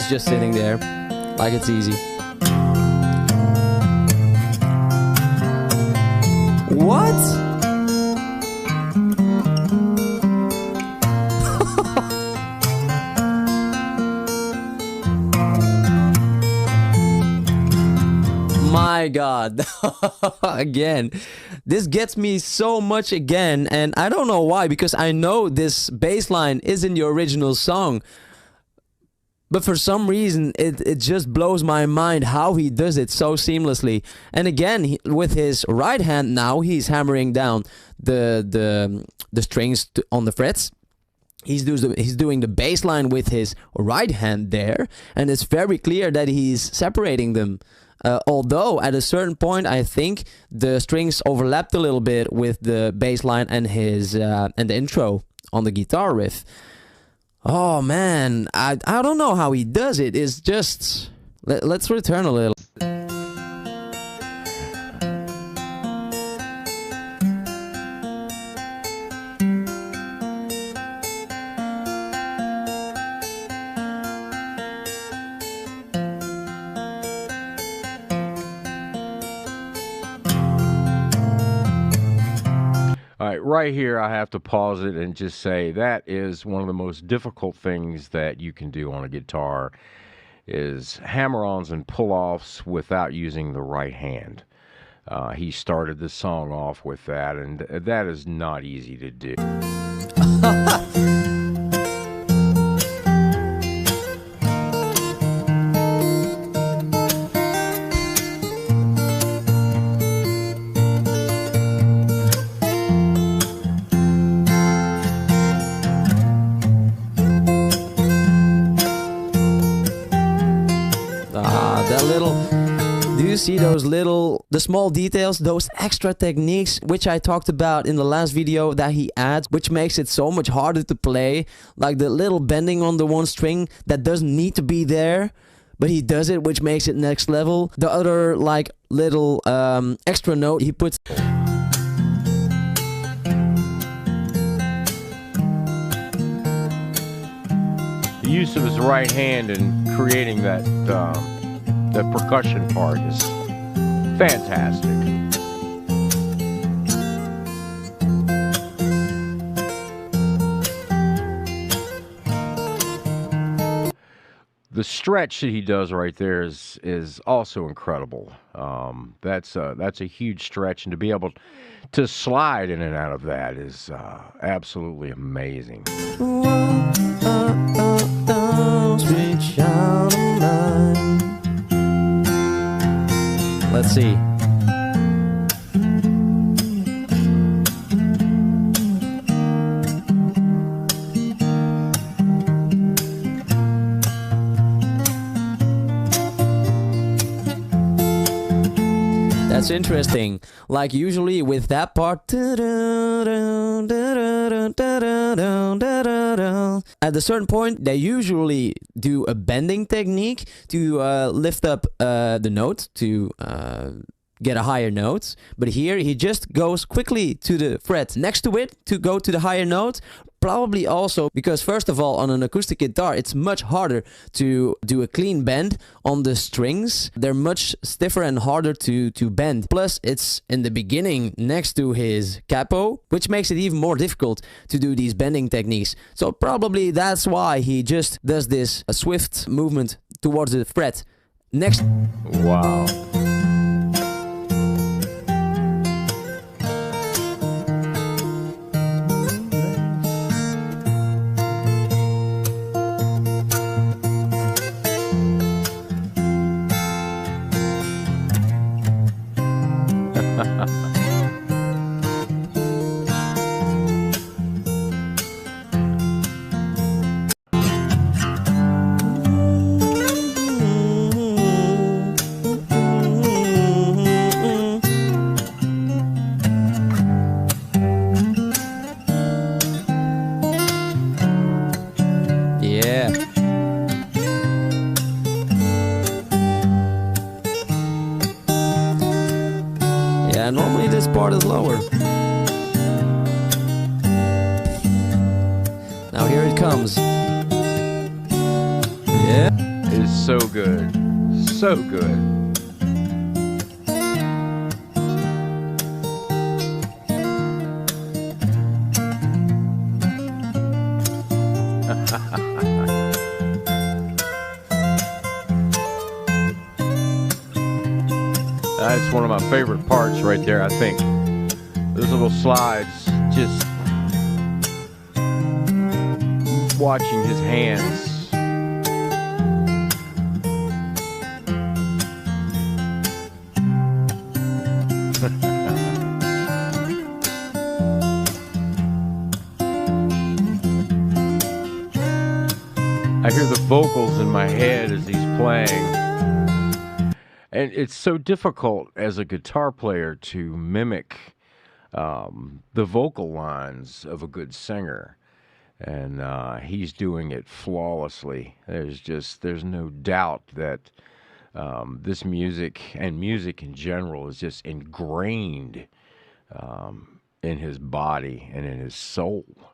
he's just sitting there like it's easy. What? My God. Again, this gets me so much again, and I don't know why, because I know this bass line is in the original song, but for some reason it just blows my mind how he does it so seamlessly. And again, with his right hand now, he's hammering down the strings on the frets. He's doing the bass line with his right hand there, and it's very clear that he's separating them. Although at a certain point, I think the strings overlapped a little bit with the bass line and his and the intro on the guitar riff. Oh man, I don't know how he does it. It's just let's return a little. All right, right here I have to pause it and just say that is one of the most difficult things that you can do on a guitar is hammer-ons and pull-offs without using the right hand. He started the song off with that, and that is not easy to do. Do you see those the small details, those extra techniques, which I talked about in the last video that he adds, which makes it so much harder to play, like the little bending on the one string that doesn't need to be there, but he does it, which makes it next level. The other like little extra note he puts. The use of his right hand in creating that the percussion part is fantastic. The stretch that he does right there is also incredible. That's a huge stretch, and to be able to slide in and out of that is absolutely amazing. Let's see. That's interesting. Like usually with that part, at a certain point they usually do a bending technique to lift up the note to get a higher note, but here he just goes quickly to the fret next to it to go to the higher note. Probably also because, first of all, on an acoustic guitar it's much harder to do a clean bend on the strings. They're much stiffer and harder to bend. Plus it's in the beginning next to his capo, which makes it even more difficult to do these bending techniques. So probably that's why he just does this swift movement towards the fret next. Wow. Yeah, normally this part is lower. Now here it comes. Yeah. is so good. So good. That's one of my favorite parts right there, I think. Those little slides, just watching his hands. I hear the vocals in my head as he's playing. And it's so difficult as a guitar player to mimic the vocal lines of a good singer. And he's doing it flawlessly. There's no doubt that this music and music in general is just ingrained in his body and in his soul.